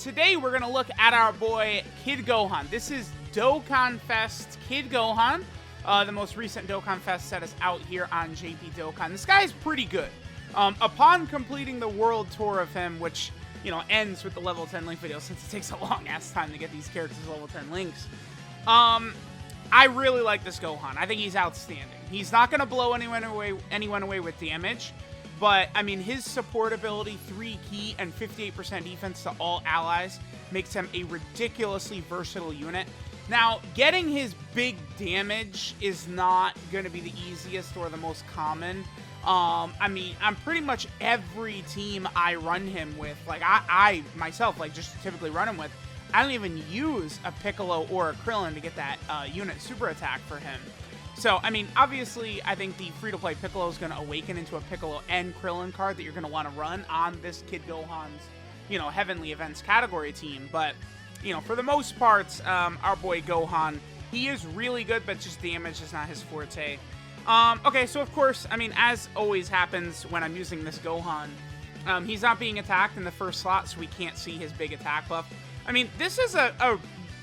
today we're going to look at our boy Kid Gohan. This is DOKKANFEST Kid Gohan. The most recent DOKKANFEST set is out here on JP Dokkan. This guy is pretty good. Upon completing the world tour of him, which, you know, ends with the level 10 link video since it takes a long ass time to get these characters level 10 links. I really like this Gohan. I think he's outstanding. He's not going to blow anyone away with damage. But, I mean, his support ability, 3 key and 58% defense to all allies, makes him a ridiculously versatile unit. Now, getting his big damage is not going to be the easiest or the most common. I mean, I'm pretty much every team I run him with, like, I myself, like, just typically run him with, I don't even use a Piccolo or a Krillin to get that unit super attack for him. So, I mean, obviously, I think the free-to-play Piccolo is going to awaken into a Piccolo and Krillin card that you're going to want to run on this Kid Gohan's, you know, Heavenly Events category team. But, you know, for the most part, our boy Gohan, he is really good, but just damage is not his forte. Okay, so of course, I mean, as always happens when I'm using this Gohan, he's not being attacked in the first slot, so we can't see his big attack buff. I mean, this is a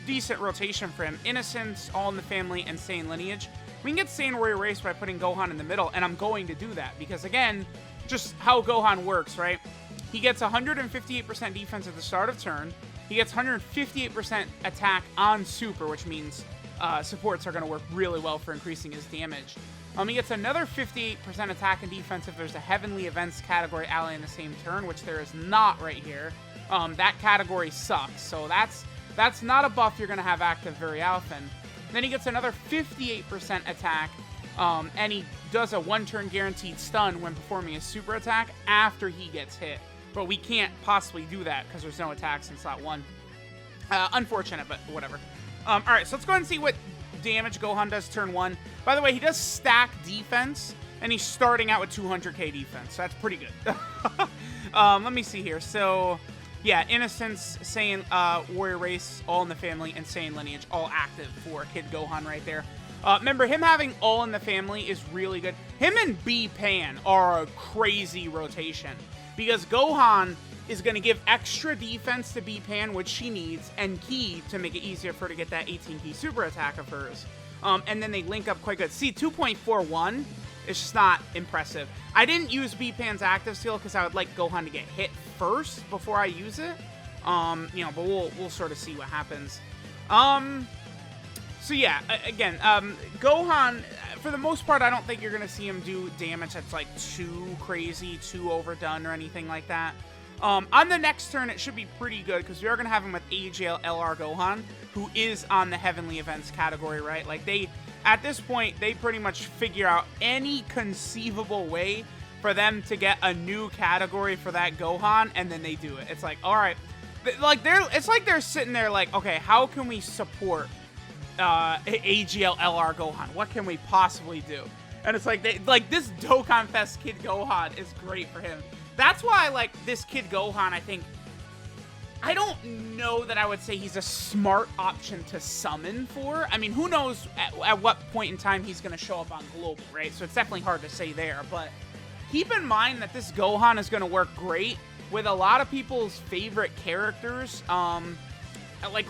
decent rotation for him. Innocence, All in the Family, and Saiyan Lineage. We can get Saiyan Warrior Race by putting Gohan in the middle, and I'm going to do that, because again, just how Gohan works, right? He gets 158% defense at the start of turn, he gets 158% attack on Super, which means supports are going to work really well for increasing his damage. He gets another 58% attack and defense if there's a Heavenly Events category ally in the same turn, which there is not right here. That category sucks, so that's not a buff you're going to have active very often. Then he gets another 58% attack, and he does a one-turn guaranteed stun when performing a super attack after he gets hit. But we can't possibly do that because there's no attacks in slot 1. Unfortunate, but whatever. Alright, so let's go ahead and see what damage Gohan does turn 1. By the way, he does stack defense, and he's starting out with 200k defense, so that's pretty good. Let me see here. So, yeah, Innocence, Saiyan Warrior Race, All in the Family, and Saiyan Lineage, all active for Kid Gohan right there. Remember, him having All in the Family is really good. Him and B-Pan are a crazy rotation, because Gohan is going to give extra defense to B-Pan, which she needs, and Ki to make it easier for her to get that 18-key super attack of hers. And then they link up quite good. See, 2.41 is just not impressive. I didn't use B-Pan's active skill because I would like Gohan to get hit first before I use it. You know, but we'll sort of see what happens. So yeah, again, Gohan, for the most part, I don't think you're going to see him do damage that's like too crazy, too overdone or anything like that. On the next turn, it should be pretty good because we are going to have him with AGL LR Gohan, who is on the Heavenly Events category, right? Like, at this point, they pretty much figure out any conceivable way for them to get a new category for that Gohan, and then they do it. It's like, all right, like it's like they're sitting there like, okay, how can we support AGL LR Gohan? What can we possibly do? And it's like this DOKKANFEST Kid Gohan is great for him. That's why, like, this Kid Gohan, I don't know that I would say he's a smart option to summon for. I mean, who knows at what point in time he's going to show up on Global, right? So it's definitely hard to say there. But keep in mind that this Gohan is going to work great with a lot of people's favorite characters. Like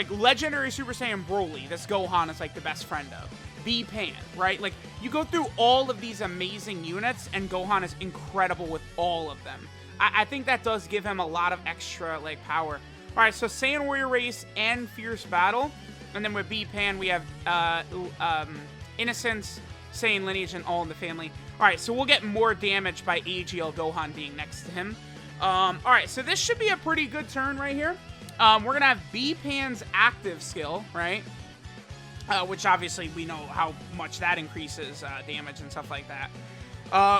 Legendary Super Saiyan Broly, this Gohan is, like, the best friend of. B-Pan, right? Like, you go through all of these amazing units, and Gohan is incredible with all of them. I think that does give him a lot of extra, like, power. All right, so Saiyan Warrior Race and Fierce Battle. And then with B-Pan, we have Innocence, Saiyan Lineage, and All in the Family. All right, so we'll get more damage by AGL Gohan being next to him. All right, so this should be a pretty good turn right here. We're going to have B-Pan's active skill, right? Which obviously we know how much that increases damage and stuff like that.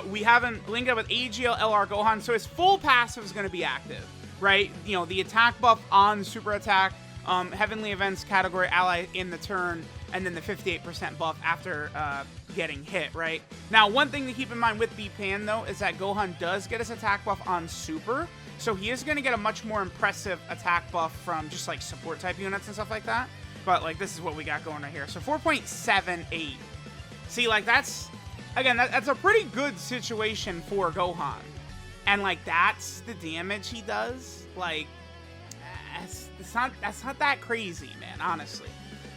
We have him linked up with AGL LR Gohan, so his full passive is going to be active, right? You know, the attack buff on super attack, Heavenly Events category ally in the turn, and then the 58% buff after getting hit, right? Now, one thing to keep in mind with B-Pan, though, is that Gohan does get his attack buff on super, so he is going to get a much more impressive attack buff from just, like, support type units and stuff like that. But, like, this is what we got going right here. So 4.78. See, like, that's a pretty good situation for Gohan. And, like, that's the damage he does. Like, that's not that crazy, man, honestly.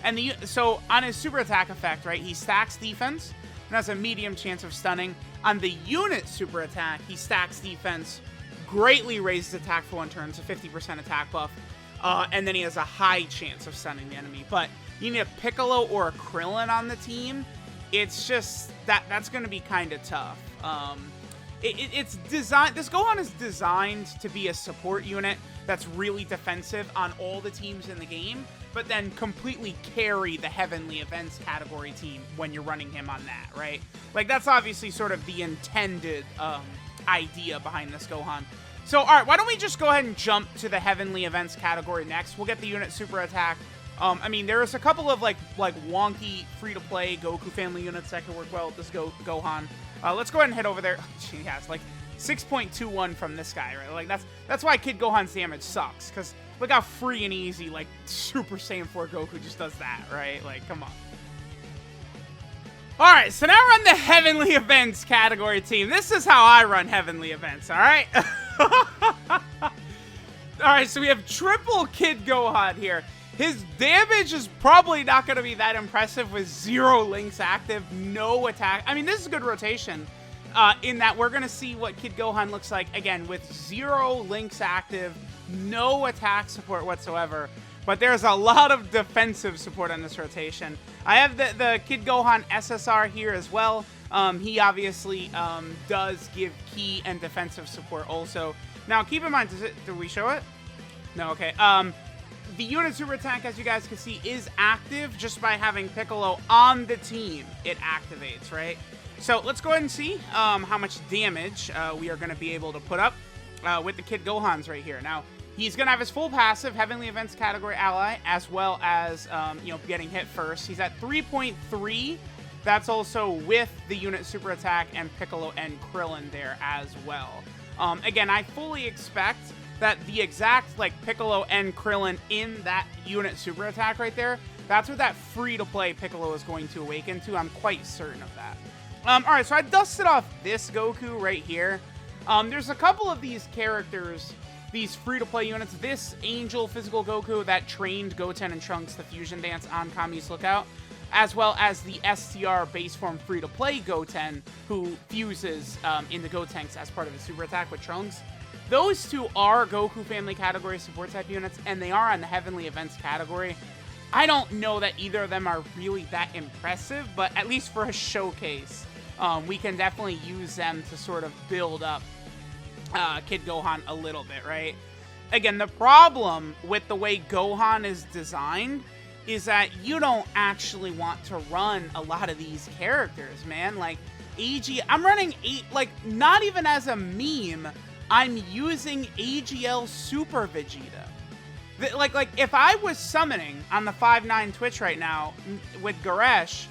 And so on his super attack effect, right, he stacks defense and has a medium chance of stunning. On the unit super attack, he stacks defense, greatly raises attack for 1 turn, so 50% attack buff, and then he has a high chance of stunning the enemy. But you need a Piccolo or a Krillin on the team. It's just that's going to be kind of tough. It's designed. This Gohan is designed to be a support unit that's really defensive on all the teams in the game, but then completely carry the Heavenly Events category team when you're running him on that, right? Like, that's obviously sort of the intended idea behind this Gohan. So, all right, why don't we just go ahead and jump to the Heavenly Events category next? We'll get the unit super attack. I mean, there's a couple of like wonky free-to-play Goku family units that could work well with this Gohan. Let's go ahead and head over there. Oh, he has like 6.21 from this guy, right? Like that's why Kid Gohan's damage sucks, because look how free and easy like Super Saiyan 4 Goku just does that, right? Like, come on. All right, so now we're on the Heavenly Events category team. This is how I run Heavenly Events, all right? All right, so we have triple Kid Gohan here. His damage is probably not going to be that impressive with 0 links active, no attack. I mean, this is a good rotation in that we're going to see what Kid Gohan looks like, again, with 0 links active, no attack support whatsoever. But there's a lot of defensive support on this rotation. I have the Kid Gohan SSR here as well. He obviously does give key and defensive support also. Now, keep in mind, do we show it? No, okay. The unit super attack, as you guys can see, is active just by having Piccolo on the team. It activates, right? So let's go ahead and see how much damage we are going to be able to put up with the Kid Gohans right here. Now, he's going to have his full passive, Heavenly Events category ally, as well as, getting hit first. He's at 3.3. That's also with the unit super attack and Piccolo and Krillin there as well. Again, I fully expect that the exact, like, Piccolo and Krillin in that unit super attack right there, that's what that free-to-play Piccolo is going to awaken to. I'm quite certain of that. All right, so I dusted off this Goku right here. There's a couple of these characters, these free-to-play units. This Angel Physical Goku that trained Goten and Trunks the fusion dance on Kami's Lookout, as well as the STR base form free-to-play Goten, who fuses in the Gotenks as part of his super attack with Trunks. Those two are Goku family category support type units, and they are on the Heavenly Events category. I don't know that either of them are really that impressive, but at least for a showcase, we can definitely use them to sort of build up Kid Gohan a little bit, right? Again, the problem with the way Gohan is designed is that you don't actually want to run a lot of these characters, man. Like, I'm running not even as a meme, I'm using AGL Super Vegeta. Like if I was summoning on the 5-9 Twitch right now with Goresh,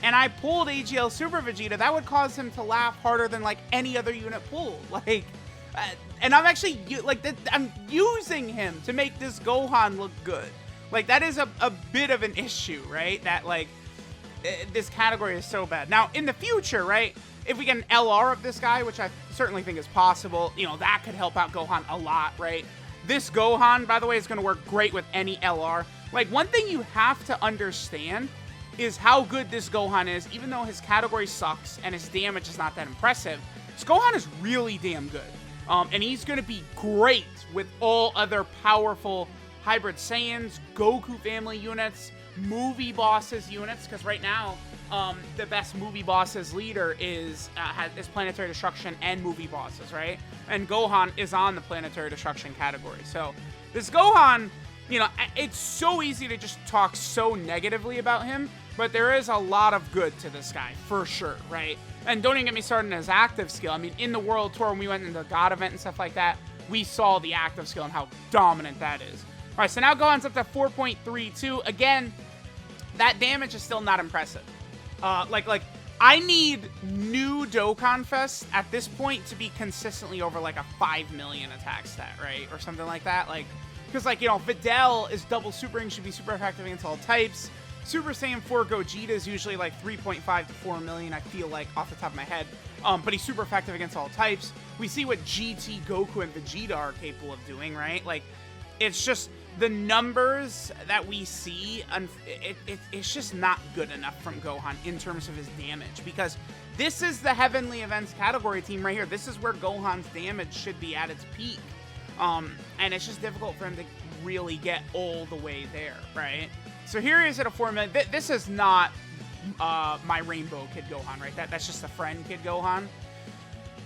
and I pulled AGL Super Vegeta, that would cause him to laugh harder than like any other unit pulled. Like, and I'm actually I'm using him to make this Gohan look good. Like, that is a bit of an issue, right? That like this category is so bad. Now in the future, right? If we get an LR of this guy, which I certainly think is possible, that could help out Gohan a lot, right? This Gohan, by the way, is going to work great with any LR. Like, one thing you have to understand is how good this Gohan is, even though his category sucks and his damage is not that impressive. This Gohan is really damn good. And he's going to be great with all other powerful Hybrid Saiyans, Goku family units, movie bosses units, because right now, the best movie bosses leader is Planetary Destruction and movie bosses, right? And Gohan is on the Planetary Destruction category. So this Gohan, it's so easy to just talk so negatively about him, but there is a lot of good to this guy, for sure, right? And don't even get me started on his active skill. I mean, in the World Tour, when we went into the God event and stuff like that, we saw the active skill and how dominant that is. All right, so now Gohan's up to 4.32. Again, that damage is still not impressive. I need new DOKKANFEST at this point to be consistently over like a 5 million attack stat, right? Or something like that. Because Videl is double supering, should be super effective against all types. Super Saiyan 4 Gogeta is usually like 3.5 to 4 million, I feel like, off the top of my head. But he's super effective against all types. We see what GT Goku and Vegeta are capable of doing, right? Like, it's just, the numbers that we see, it's just not good enough from Gohan in terms of his damage, because this is the Heavenly Events category team right here. This is where Gohan's damage should be at its peak. And it's just difficult for him to really get all the way there, right? So here he is at a 4 million. This is not my Rainbow Kid Gohan, right? That's just a friend Kid Gohan.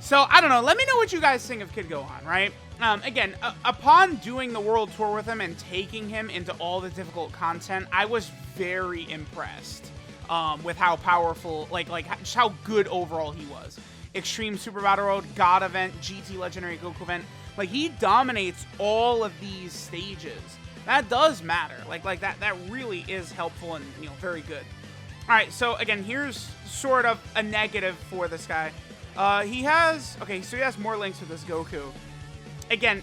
So, I don't know. Let me know what you guys think of Kid Gohan, right? Again, upon doing the world tour with him and taking him into all the difficult content, I was very impressed with how powerful, like just how good overall he was. Extreme Super Battle Road, God event, GT Legendary Goku event. Like, he dominates all of these stages. That does matter. Like that really is helpful and, you know, very good. All right, so again, here's sort of a negative for this guy. He has more links with this Goku. Again,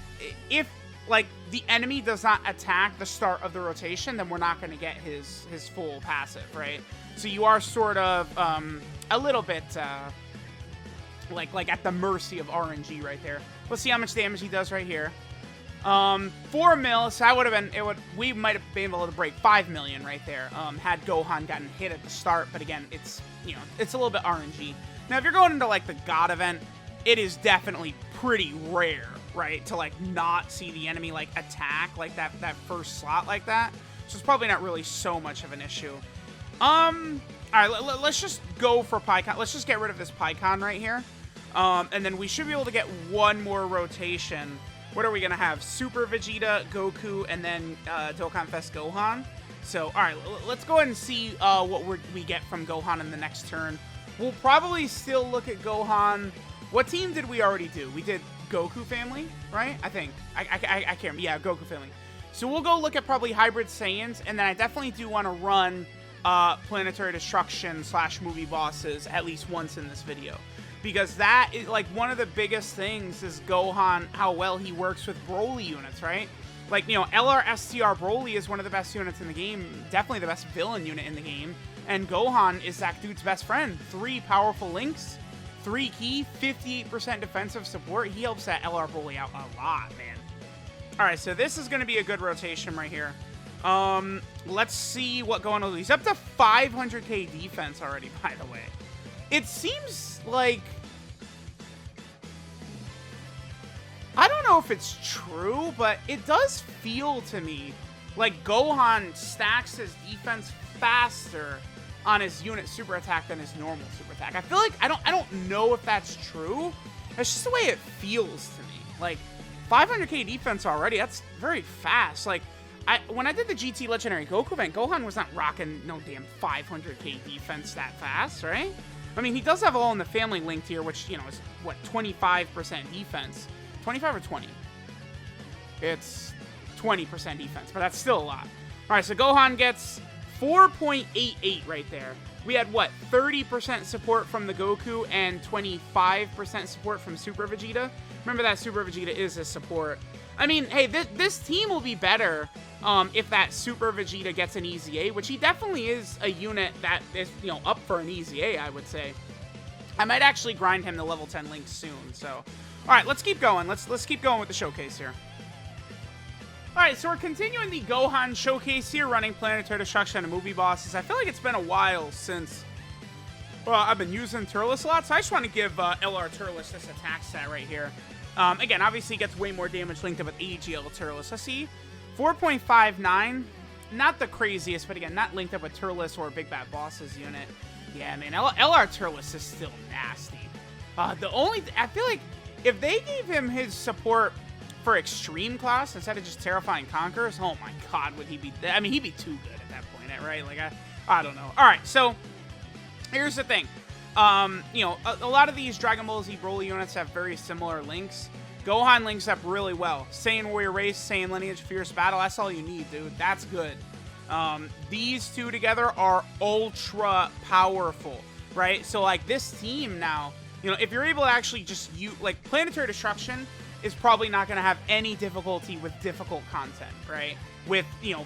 if, like, the enemy does not attack the start of the rotation, then we're not going to get his full passive, right? So you are sort of a little bit like at the mercy of RNG right there. Let's see how much damage he does right here. 4 mil, so that would have been, we might have been able to break 5 million right there, had Gohan gotten hit at the start, but again, it's, you know, it's a little bit RNG. Now, if you're going into, like, the God event, it is definitely pretty rare, right, to, like, not see the enemy, like, attack, like, that first slot like that, so it's probably not really so much of an issue. All right, let's just go for PyCon. Let's just get rid of this PyCon right here, and then we should be able to get one more rotation. What are we going to have? Super Vegeta, Goku, and then DOKKANFEST Gohan. So, all right, let's go ahead and see what we get from Gohan in the next turn. We'll probably still look at Gohan. What team did we already do? We did Goku Family, right? I think. I can't remember. Yeah, Goku Family. So we'll go look at probably Hybrid Saiyans, and then I definitely do want to run Planetary Destruction / movie bosses at least once in this video. Because that is, like, one of the biggest things is Gohan, how well he works with Broly units, right? Like, you know, LRSTR Broly is one of the best units in the game, definitely the best villain unit in the game, and Gohan is that dude's best friend. 3 powerful links, 3 key, 58% defensive support. He helps that LR Broly out a lot, man. All right, so this is going to be a good rotation right here. Let's see what Gohan will do. He's up to 500k defense already, by the way. It seems like, I don't know if it's true, but it does feel to me like Gohan stacks his defense faster on his unit super attack than his normal super attack. I feel like, I don't know if that's true. That's just the way it feels to me. Like, 500k defense already, that's very fast. Like, when I did the GT Legendary Goku event, Gohan was not rocking no damn 500k defense that fast, right? I mean, he does have All in the Family linked here, which, you know, is, what, 25% defense? 25 or 20? It's 20% defense, but that's still a lot. All right, so Gohan gets 4.88 right there. We had, what, 30% support from the Goku and 25% support from Super Vegeta. Remember that Super Vegeta is a support. I mean, hey, this team will be better if that Super Vegeta gets an easy A, which he definitely is a unit that is, you know, up for an easy A, I would say. I might actually grind him to level 10 links soon, so. All right, let's keep going. Let's keep going with the showcase here. All right, so we're continuing the Gohan showcase here, running Planetary Destruction and movie bosses. I feel like it's been a while since, well, I've been using Turles a lot, so I just want to give LR Turles this attack stat right here. Again, obviously, he gets way more damage linked up with AGL Turles. Let's see, 4.59, not the craziest, but again, not linked up with Turles or Big Bad Boss's unit. Yeah, man, LR Turles is still nasty. I feel like if they gave him his support for Extreme class instead of just Terrifying Conquerors, oh my god, would he be, I mean, he'd be too good at that point, right? Like, I don't know. All right, so here's the thing. You know, a lot of these Dragon Ball Z Broly units have very similar links. Gohan links up really well. Saiyan Warrior Race, Saiyan Lineage, Fierce Battle, that's all you need, dude. That's good. These two together are ultra powerful, right? So, like, this team now, you know, if you're able to actually just use, like, Planetary Destruction is probably not going to have any difficulty with difficult content, right? With, you know,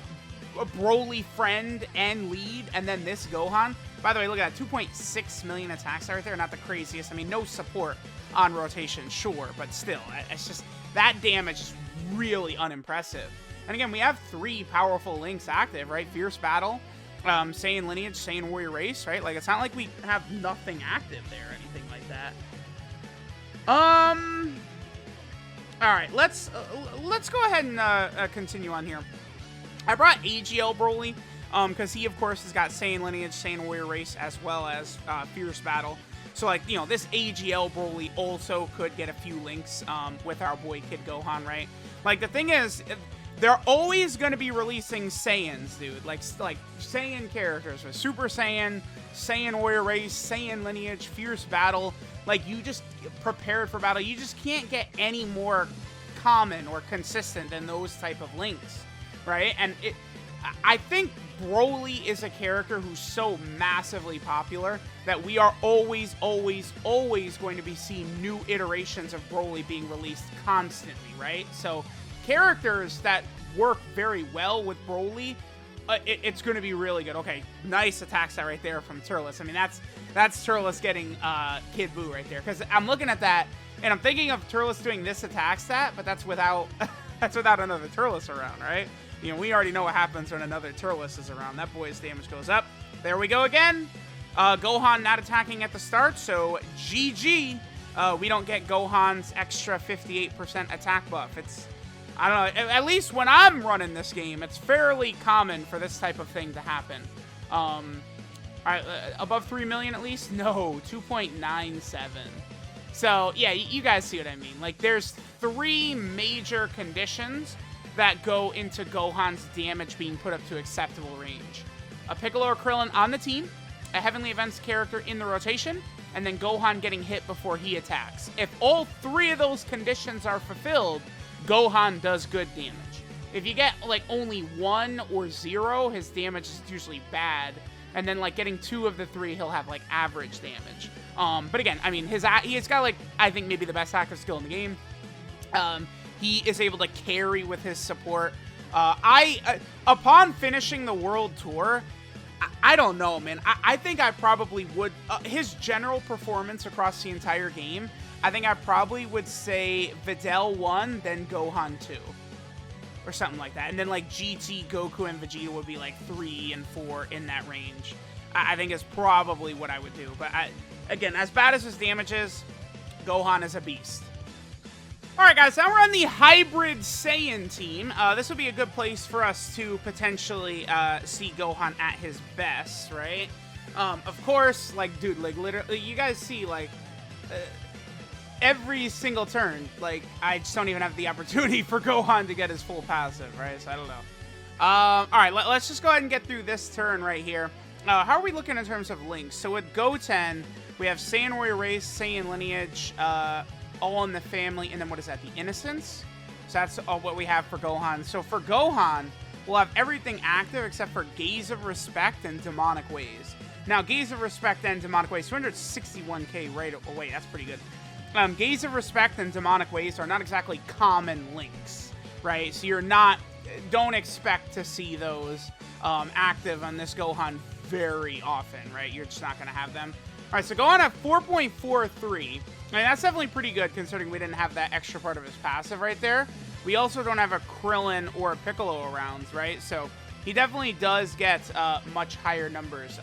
a Broly friend and lead, and then this Gohan. By the way, look at that, 2.6 million attacks right there. Not the craziest. I mean, no support on rotation, sure, but still, it's just, that damage is really unimpressive. And again, we have 3 powerful links active, right? Fierce Battle, Saiyan Lineage, Saiyan Warrior Race, right? Like, it's not like we have nothing active there or anything like that. All right, let's go ahead and continue on here. I brought AGL Broly, because he, of course, has got Saiyan Lineage, Saiyan Warrior Race, as well as Fierce Battle. So, like, you know, this AGL Broly also could get a few links with our boy Kid Gohan, right? Like, the thing is, they're always going to be releasing Saiyans, dude. Like Saiyan characters with Super Saiyan, Saiyan Warrior Race, Saiyan Lineage, Fierce Battle. Like, you just prepared for battle. You just can't get any more common or consistent than those type of links, right? And I think Broly is a character who's so massively popular that we are always going to be seeing new iterations of Broly being released constantly, right? So characters that work very well with Broly, it's going to be really good. Okay, nice attack set right there from Turles. I mean, that's Turles getting Kid Buu right there. Because I'm looking at that, and I'm thinking of Turles doing this attack stat, but that's without another Turles around, right? You know, we already know what happens when another Turles is around. That boy's damage goes up. There we go again. Gohan not attacking at the start, so GG. We don't get Gohan's extra 58% attack buff. It's, I don't know, at least when I'm running this game, it's fairly common for this type of thing to happen. All right, above 3 million at least? No, 2.97. So, yeah, you guys see what I mean. Like, there's 3 major conditions that go into Gohan's damage being put up to acceptable range. A Piccolo or Krillin on the team, a Heavenly Events character in the rotation, and then Gohan getting hit before he attacks. If all 3 of those conditions are fulfilled, Gohan does good damage. If you get, like, only 1 or 0, his damage is usually bad. And then, like, getting 2 of the 3, he'll have, like, average damage. But again, I mean, he's got, like, I think maybe the best active skill in the game. He is able to carry with his support. Upon finishing the World Tour, I don't know, man. I think I probably would, his general performance across the entire game, I think I probably would say Videl 1, then Gohan 2. Or something like that. And then, like, GT, Goku, and Vegeta would be, like, 3 and 4 in that range. I think is probably what I would do. But, again, as bad as his damage is, Gohan is a beast. Alright, guys, now we're on the Hybrid Saiyan team. This would be a good place for us to potentially see Gohan at his best, right? Of course, like, dude, like, literally, you guys see, like, every single turn, like, I just don't even have the opportunity for Gohan to get his full passive, right? So I don't know. Alright, let's just go ahead and get through this turn right here. How are we looking in terms of links? So with Goten, we have Saiyan Warrior Race, Saiyan Lineage, all in the family, and then what is that, the Innocence? So that's what we have for Gohan. So for Gohan, we'll have everything active except for Gaze of Respect and Demonic Ways. Now, Gaze of Respect and Demonic Ways, 261k right away, that's pretty good. Gaze of Respect and Demonic Ways are not exactly common links, right? So don't expect to see those active on this Gohan very often, right? You're just not going to have them. All right, so Gohan at 4.43. I mean, that's definitely pretty good considering we didn't have that extra part of his passive right there. We also don't have a Krillin or a Piccolo around, right? So he definitely does get much higher numbers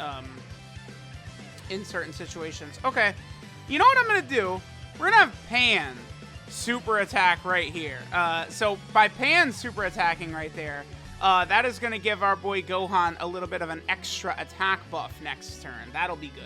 in certain situations. Okay, you know what I'm going to do? We're going to have Pan super attack right here. So by Pan super attacking right there, that is going to give our boy Gohan a little bit of an extra attack buff next turn. That'll be good.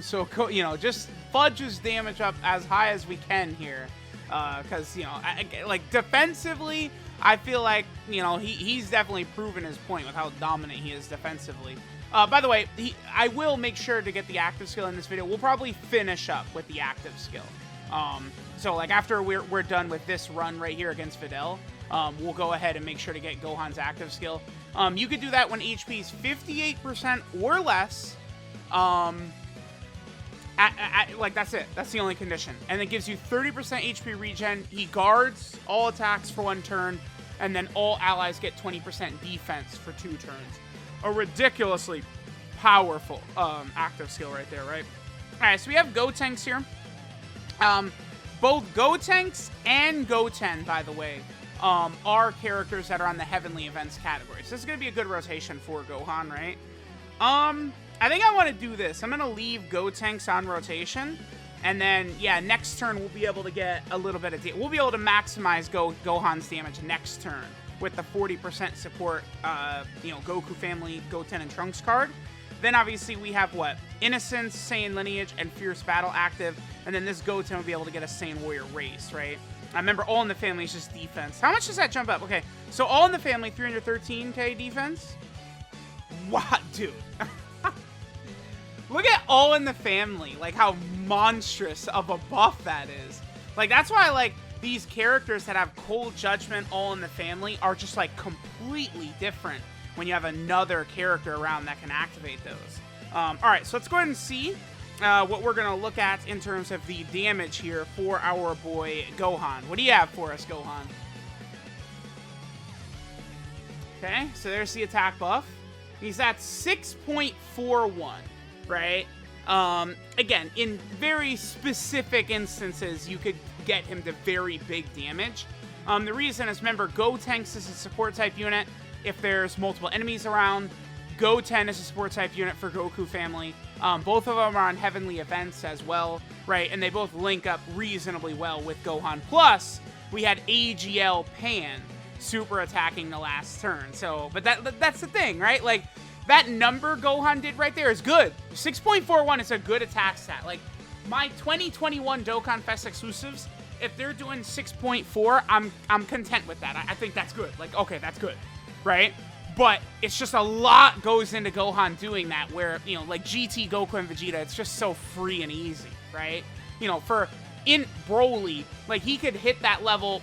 So, you know, just fudge his damage up as high as we can here. Because, you know, like, defensively, I feel like, you know, he's definitely proven his point with how dominant he is defensively. By the way, I will make sure to get the active skill in this video. We'll probably finish up with the active skill. So, like, after we're done with this run right here against Videl, we'll go ahead and make sure to get Gohan's active skill. You could do that when HP is 58% or less. Like, that's it. That's the only condition. And it gives you 30% HP regen. He guards all attacks for 1 turn. And then all allies get 20% defense for 2 turns. A ridiculously powerful active skill right there, right? Alright, so we have Gotenks here. Both Gotenks and Goten, by the way, are characters that are on the Heavenly Events category. So this is going to be a good rotation for Gohan, right? I think I want to do this. I'm going to leave Gotenks on rotation. And then, yeah, next turn we'll be able to get a little bit of... We'll be able to maximize Gohan's damage next turn with the 40% support, Goku Family, Goten, and Trunks card. Then, obviously, we have, what? Innocence, Saiyan Lineage, and Fierce Battle active. And then this Goten will be able to get a Saiyan Warrior Race, right? I remember All in the Family is just defense. How much does that jump up? Okay, so All in the Family, 313k defense. What, dude? Look at All in the Family, like how monstrous of a buff that is. Like, that's why, like, these characters that have Cold Judgment, All in the Family are just, like, completely different when you have another character around that can activate those. All right, so let's go ahead and see what we're going to look at in terms of the damage here for our boy Gohan. What do you have for us, Gohan? Okay, so there's the attack buff. He's at 6.41, right? Again, in very specific instances, you could get him to very big damage. The reason is, remember, Gotenks is a support type unit if there's multiple enemies around. Goten is a support type unit for Goku Family. Both of them are on Heavenly Events as well, right? And they both link up reasonably well with Gohan. Plus, we had AGL Pan super attacking the last turn. So, but that's the thing, right? Like, that number Gohan did right there is good. 6.41 is a good attack stat. Like, my 2021 Dokkan Fest exclusives, if they're doing 6.4, I'm content with that. I think that's good. Like, okay, that's good, right? But it's just a lot goes into Gohan doing that, where, you know, like GT, Goku, and Vegeta, it's just so free and easy, right? You know, in Broly, like, he could hit that level,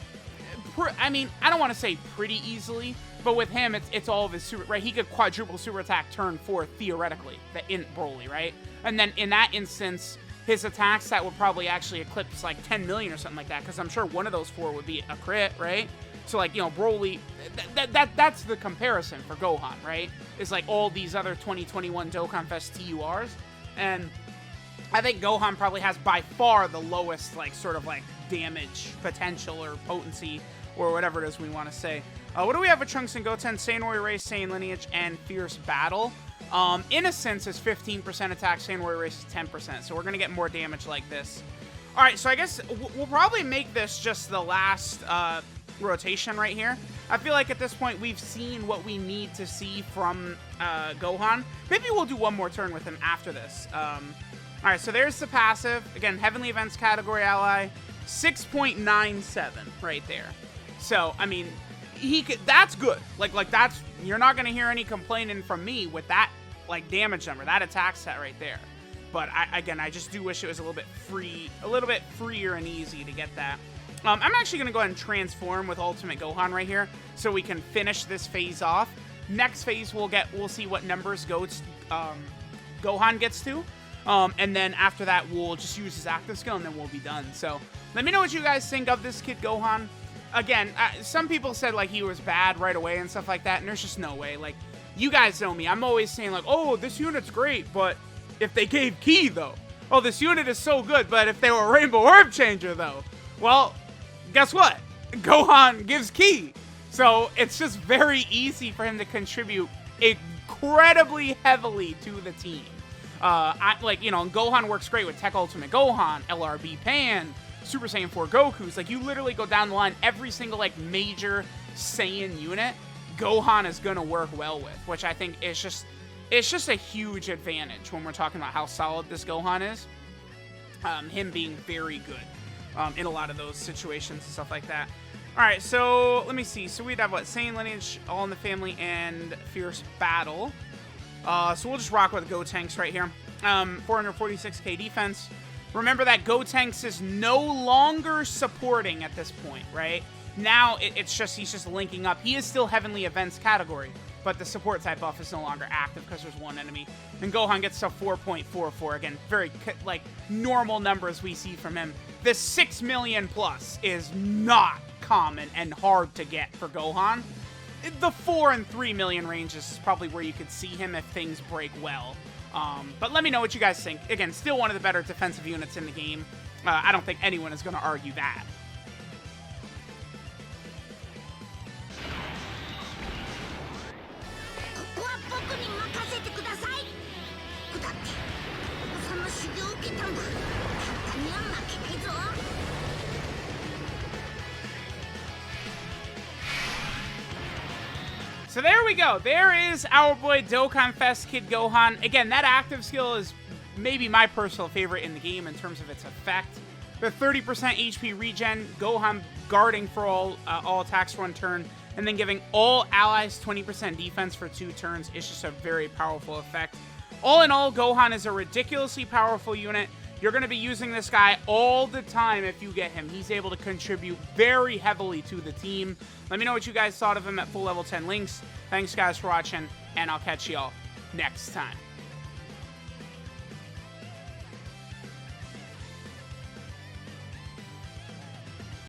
I mean, I don't want to say pretty easily, but with him, it's all of his super, right? He could quadruple super attack turn 4, theoretically, in Broly, right? And then in that instance, his attack stat would probably actually eclipse, like, 10 million or something like that, because I'm sure one of those 4 would be a crit, right? So, like, you know, Broly, that's the comparison for Gohan, right? It's like all these other 2021 Dokkan Fest TURs. And I think Gohan probably has by far the lowest, like, sort of, like, damage potential or potency or whatever it is we want to say. What do we have with Trunks and Goten? Saiyan Warrior Race, Saiyan Lineage, and Fierce Battle. Innocence is 15% attack, Saiyan Warrior Race is 10%. So we're going to get more damage like this. All right, so I guess we'll probably make this just the last rotation right here. I feel like at this point we've seen what we need to see from Gohan. Maybe we'll do one more turn with him after this. All right, so there's the passive. Again, Heavenly Events category ally, 6.97 right there. So, I mean, he could, that's good. Like that's, you're not going to hear any complaining from me with that, like, damage number, that attack stat right there. But I just do wish it was a little bit freer and easy to get that. I'm actually going to go ahead and transform with Ultimate Gohan right here so we can finish this phase off. Next phase, we'll see what numbers Gohan gets to. And then after that, we'll just use his active skill, and then we'll be done. So let me know what you guys think of this Kid Gohan. Again, some people said, like, he was bad right away and stuff like that, and there's just no way. Like, you guys know me. I'm always saying, like, oh, this unit's great, but if they gave Ki, though. Oh, this unit is so good, but if they were Rainbow Orb Changer, though. Well, guess what? Gohan gives Ki. So it's just very easy for him to contribute incredibly heavily to the team. Gohan works great with Tech Ultimate Gohan, LRB Pan, Super Saiyan 4 Goku's. Like, you literally go down the line, every single, like, major Saiyan unit, Gohan is going to work well with, which I think is just, it's just a huge advantage when we're talking about how solid this Gohan is. Him being very good in a lot of those situations and stuff like that. All right, so let me see. So we'd have, what, Saiyan Lineage, All in the Family, and Fierce Battle. So we'll just rock with Gotenks right here. 446k defense. Remember that Gotenks is no longer supporting at this point, right? Now he's just linking up. He is still Heavenly Events category, but the support type buff is no longer active because there's one enemy. And Gohan gets to 4.44. Again, very, like, normal numbers we see from him. The 6 million plus is not common and hard to get for Gohan. The 4 and 3 million range is probably where you could see him if things break well. But let me know what you guys think. Again, still one of the better defensive units in the game. I don't think anyone is going to argue that. So there we go. There is our boy DOKKANFEST Kid Gohan. Again, that active skill is maybe my personal favorite in the game in terms of its effect. The 30% HP regen, Gohan guarding for all attacks for 1 turn, and then giving all allies 20% defense for 2 turns. It's just a very powerful effect. All in all, Gohan is a ridiculously powerful unit. You're going to be using this guy all the time if you get him. He's able to contribute very heavily to the team. Let me know what you guys thought of him at full level 10 links. Thanks, guys, for watching, and I'll catch y'all next time.